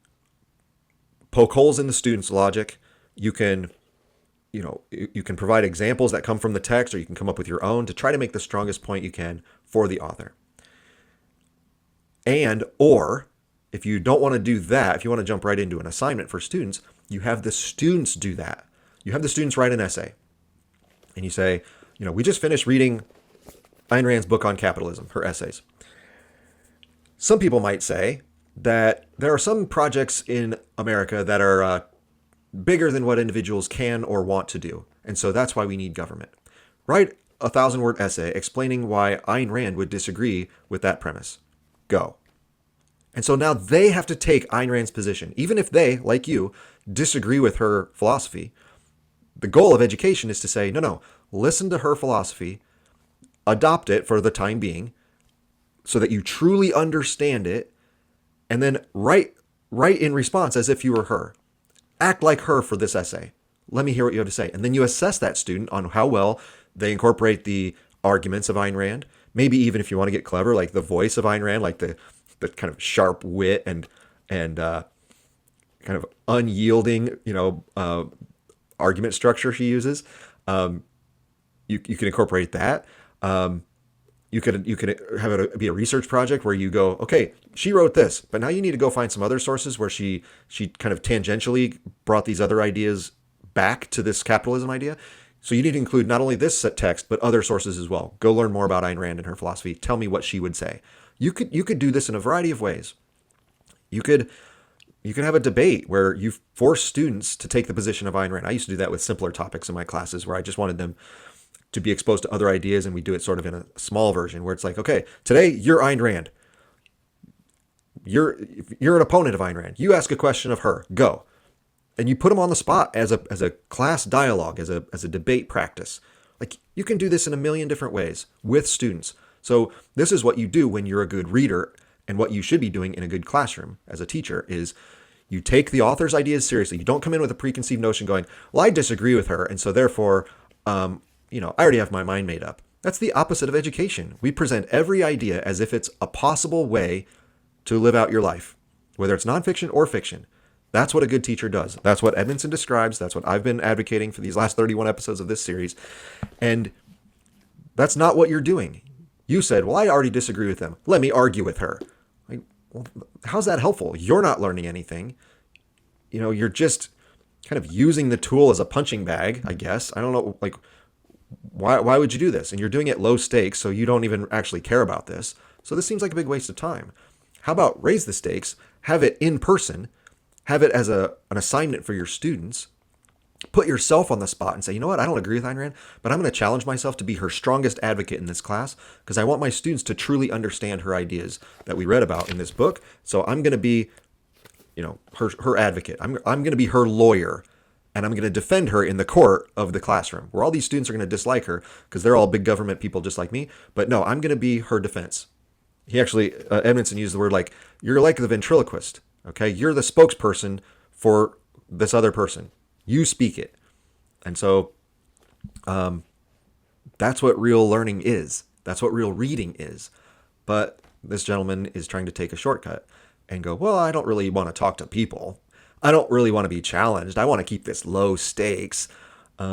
poke holes in the student's logic. You can provide examples that come from the text, or you can come up with your own to try to make the strongest point you can for the author. Or if you don't want to do that, if you want to jump right into an assignment for students, you have the students do that. You have the students write an essay. And you say, we just finished reading Ayn Rand's book on capitalism, her essays. Some people might say that there are some projects in America that are bigger than what individuals can or want to do. And so that's why we need government. Write a 1,000-word essay explaining why Ayn Rand would disagree with that premise. Go. And so now they have to take Ayn Rand's position. Even if they, like you, disagree with her philosophy, the goal of education is to say, no, listen to her philosophy, adopt it for the time being, so that you truly understand it, and then write in response as if you were her. Act like her for this essay. Let me hear what you have to say. And then you assess that student on how well they incorporate the arguments of Ayn Rand. Maybe even if you want to get clever, like the voice of Ayn Rand, like the kind of sharp wit and kind of unyielding, argument structure she uses. You can incorporate that. You could have it be a research project where you go, okay, she wrote this, but now you need to go find some other sources where she kind of tangentially brought these other ideas back to this capitalism idea. So you need to include not only this text but other sources as well. Go learn more about Ayn Rand and her philosophy. Tell me what she would say. You could do this in a variety of ways. You could have a debate where you force students to take the position of Ayn Rand. I used to do that with simpler topics in my classes where I just wanted them to be exposed to other ideas, and we do it sort of in a small version where it's like, okay, today you're Ayn Rand. You're an opponent of Ayn Rand. You ask a question of her. Go. And you put them on the spot as a class dialogue, as a debate practice. Like, you can do this in a million different ways with students. So this is what you do when you're a good reader, and what you should be doing in a good classroom as a teacher is you take the author's ideas seriously. You don't come in with a preconceived notion going, well, I disagree with her, and so therefore, I already have my mind made up. That's the opposite of education. We present every idea as if it's a possible way to live out your life, whether it's nonfiction or fiction. That's what a good teacher does. That's what Edmondson describes. That's what I've been advocating for these last 31 episodes of this series. And that's not what you're doing. You said, well, I already disagree with them. Let me argue with her. Like, well, how's that helpful? You're not learning anything. You're just kind of using the tool as a punching bag, I guess. I don't know, like, why would you do this? And you're doing it low stakes, so you don't even actually care about this. So this seems like a big waste of time. How about raise the stakes, have it in person, have it as an assignment for your students, put yourself on the spot and say, you know what, I don't agree with Ayn Rand, but I'm going to challenge myself to be her strongest advocate in this class because I want my students to truly understand her ideas that we read about in this book. So I'm going to be, her advocate. I'm going to be her lawyer. And I'm going to defend her in the court of the classroom, where all these students are going to dislike her because they're all big government people just like me. But no, I'm going to be her defense. He actually, Edmondson used the word like, you're like the ventriloquist, okay? You're the spokesperson for this other person. You speak it. And so that's what real learning is. That's what real reading is. But this gentleman is trying to take a shortcut and go, well, I don't really want to talk to people. I don't really want to be challenged. I want to keep this low stakes. I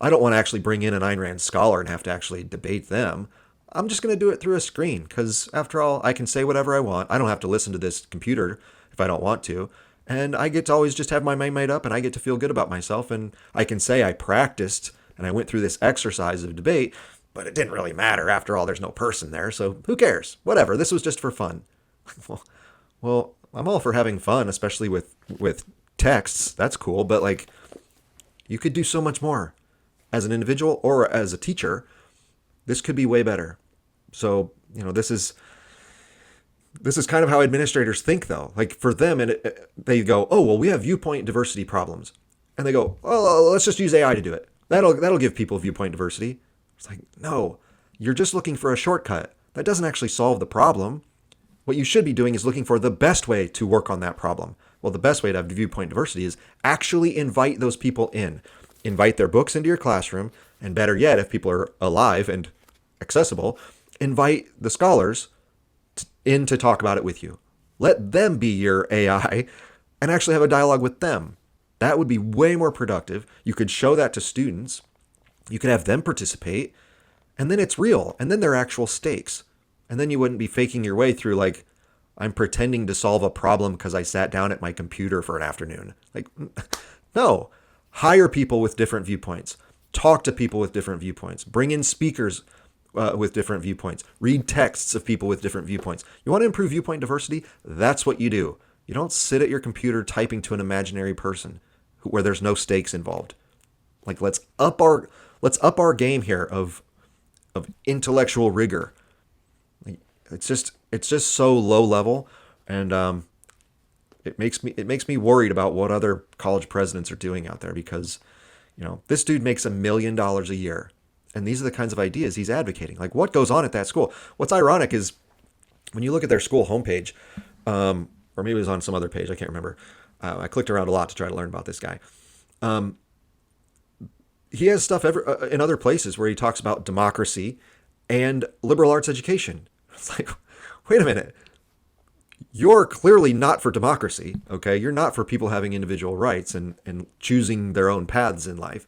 don't want to actually bring in an Ayn Rand scholar and have to actually debate them. I'm just going to do it through a screen because, after all, I can say whatever I want. I don't have to listen to this computer if I don't want to. And I get to always just have my mind made up, and I get to feel good about myself. And I can say I practiced and I went through this exercise of debate, but it didn't really matter. After all, there's no person there, so who cares? Whatever. This was just for fun. Well, I'm all for having fun, especially with texts. That's cool, but like, you could do so much more as an individual or as a teacher. This could be way better. So, this is kind of how administrators think, though. Like, for them, and they go, oh, well, we have viewpoint diversity problems. And they go, oh, let's just use AI to do it. That'll give people viewpoint diversity. It's like, no, you're just looking for a shortcut. That doesn't actually solve the problem. What you should be doing is looking for the best way to work on that problem. Well, the best way to have viewpoint diversity is actually invite those people in. Invite their books into your classroom, and better yet, if people are alive and accessible, invite the scholars in to talk about it with you. Let them be your AI and actually have a dialogue with them. That would be way more productive. You could show that to students. You could have them participate, and then it's real, and then there are actual stakes. And then you wouldn't be faking your way through like, I'm pretending to solve a problem because I sat down at my computer for an afternoon. Like, no. Hire people with different viewpoints. Talk to people with different viewpoints. Bring in speakers with different viewpoints. Read texts of people with different viewpoints. You want to improve viewpoint diversity? That's what you do. You don't sit at your computer typing to an imaginary person where there's no stakes involved. Like, let's up our game here of intellectual rigor. It's just so low level, and it makes me worried about what other college presidents are doing out there, because this dude makes $1 million a year, and these are the kinds of ideas he's advocating. Like, what goes on at that school? What's ironic is when you look at their school homepage, or maybe it was on some other page, I can't remember. I clicked around a lot to try to learn about this guy. He has stuff in other places where he talks about democracy and liberal arts education. It's like, wait a minute. You're clearly not for democracy, okay? You're not for people having individual rights and choosing their own paths in life.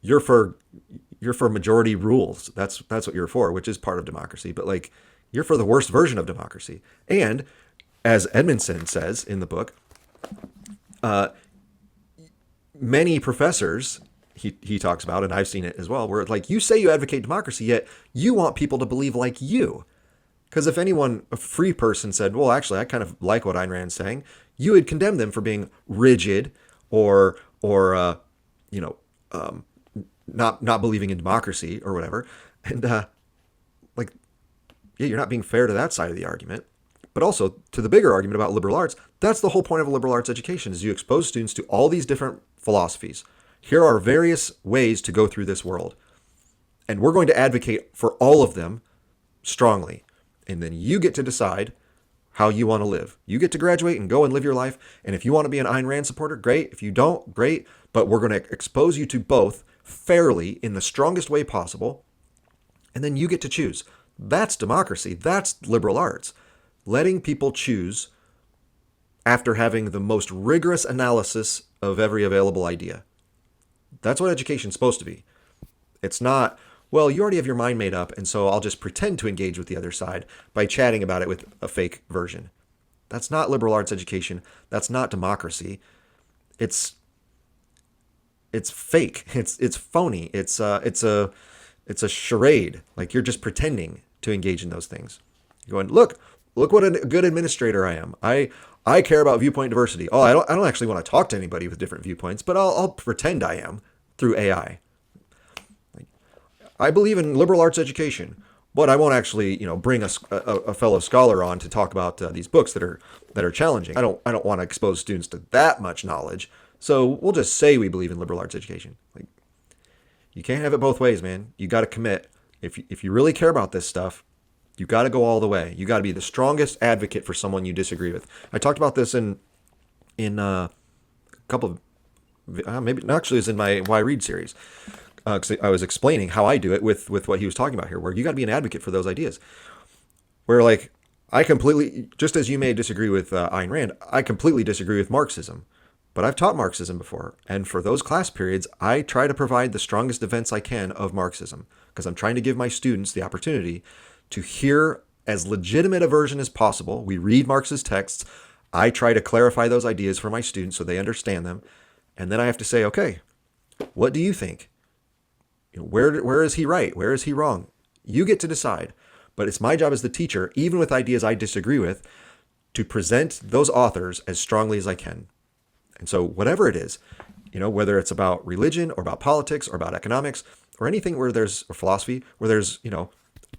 You're for you're for majority rules. That's what you're for, which is part of democracy. But like, you're for the worst version of democracy. And as Edmondson says in the book, many professors he talks about, and I've seen it as well, where it's like, you say you advocate democracy, yet you want people to believe like you. Because if anyone, a free person, said, well, actually, I kind of like what Ayn Rand's saying, you would condemn them for being rigid or not believing in democracy or whatever. And like, yeah, you're not being fair to that side of the argument. But also to the bigger argument about liberal arts, that's the whole point of a liberal arts education, is you expose students to all these different philosophies. Here are various ways to go through this world. And we're going to advocate for all of them strongly. And then you get to decide how you want to live. You get to graduate and go and live your life. And if you want to be an Ayn Rand supporter, great. If you don't, great. But we're going to expose you to both fairly in the strongest way possible. And then you get to choose. That's democracy. That's liberal arts. Letting people choose after having the most rigorous analysis of every available idea. That's what education's supposed to be. It's not, well, you already have your mind made up, and so I'll just pretend to engage with the other side by chatting about it with a fake version. That's not liberal arts education. That's not democracy. It's fake. It's phony. It's a charade. Like, you're just pretending to engage in those things. You're going, look what a good administrator I am. I care about viewpoint diversity. Oh, I don't actually want to talk to anybody with different viewpoints, but I'll pretend I am through AI. I believe in liberal arts education, but I won't actually, bring a fellow scholar on to talk about these books that are challenging. I don't want to expose students to that much knowledge. So we'll just say we believe in liberal arts education. Like, you can't have it both ways, man. You got to commit. If you really care about this stuff, you got to go all the way. You got to be the strongest advocate for someone you disagree with. I talked about this in a couple of, maybe actually it was in my Why Read series. Because I was explaining how I do it with what he was talking about here, where you got to be an advocate for those ideas. Where, like, I completely, just as you may disagree with Ayn Rand, I completely disagree with Marxism. But I've taught Marxism before, and for those class periods, I try to provide the strongest defense I can of Marxism, because I'm trying to give my students the opportunity to hear as legitimate a version as possible. We read Marx's texts. I try to clarify those ideas for my students so they understand them. And then I have to say, okay, what do you think? Where is he right? Where is he wrong? You get to decide. But it's my job as the teacher, even with ideas I disagree with, to present those authors as strongly as I can. And so whatever it is, whether it's about religion or about politics or about economics or anything or philosophy, where there's,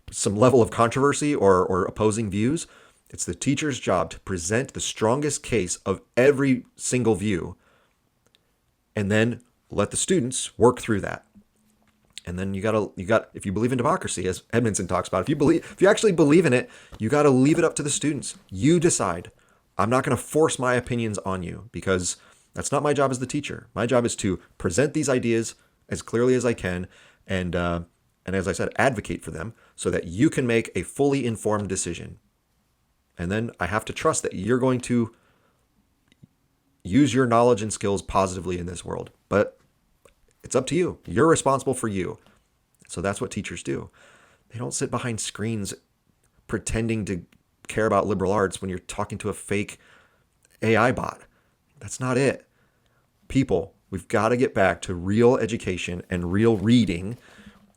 some level of controversy or opposing views, it's the teacher's job to present the strongest case of every single view and then let the students work through that. And then you got if you believe in democracy, as Edmondson talks about, if you actually believe in it, you got to leave it up to the students. You decide. I'm not going to force my opinions on you, because that's not my job as the teacher. My job is to present these ideas as clearly as I can, and as I said, advocate for them so that you can make a fully informed decision. And then I have to trust that you're going to use your knowledge and skills positively in this world. But it's up to you. You're responsible for you. So that's what teachers do. They don't sit behind screens pretending to care about liberal arts when you're talking to a fake AI bot. That's not it. People, we've got to get back to real education and real reading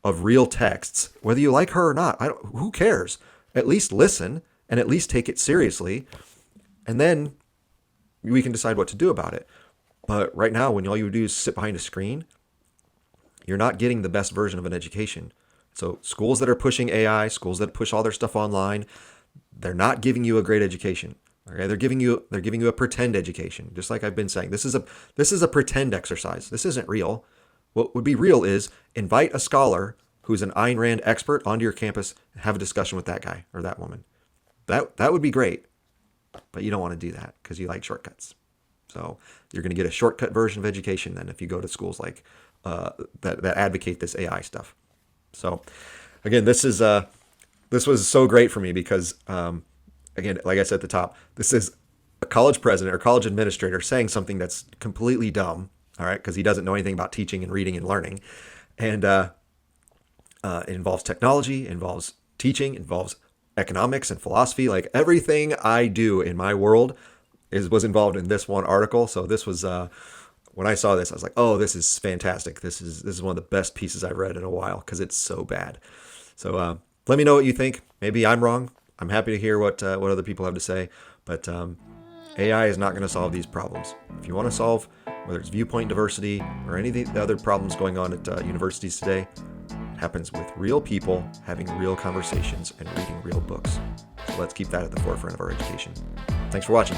of real texts, whether you like her or not. Who cares? At least listen and at least take it seriously. And then we can decide what to do about it. But right now, when all you do is sit behind a screen, you're not getting the best version of an education. So schools that are pushing AI, schools that push all their stuff online, they're not giving you a great education. Okay, they're giving you a pretend education. Just like I've been saying, this is a pretend exercise. This isn't real. What would be real is invite a scholar who's an Ayn Rand expert onto your campus and have a discussion with that guy or that woman. That would be great. But you don't want to do that because you like shortcuts. So you're going to get a shortcut version of education then if you go to schools like that advocate this AI stuff. So again, this was so great for me because again, like I said at the top, this is a college president or college administrator saying something that's completely dumb, all right, because he doesn't know anything about teaching and reading and learning. And It involves technology, involves teaching, involves economics and philosophy. Like everything I do in my world was involved in this one article. So this was when I saw this, I was like, oh, this is fantastic. This is one of the best pieces I've read in a while because it's so bad. So let me know what you think. Maybe I'm wrong. I'm happy to hear what other people have to say. But AI is not going to solve these problems. If you want to solve whether it's viewpoint diversity or any of the other problems going on at universities today, it happens with real people having real conversations and reading real books. So let's keep that at the forefront of our education. Thanks for watching.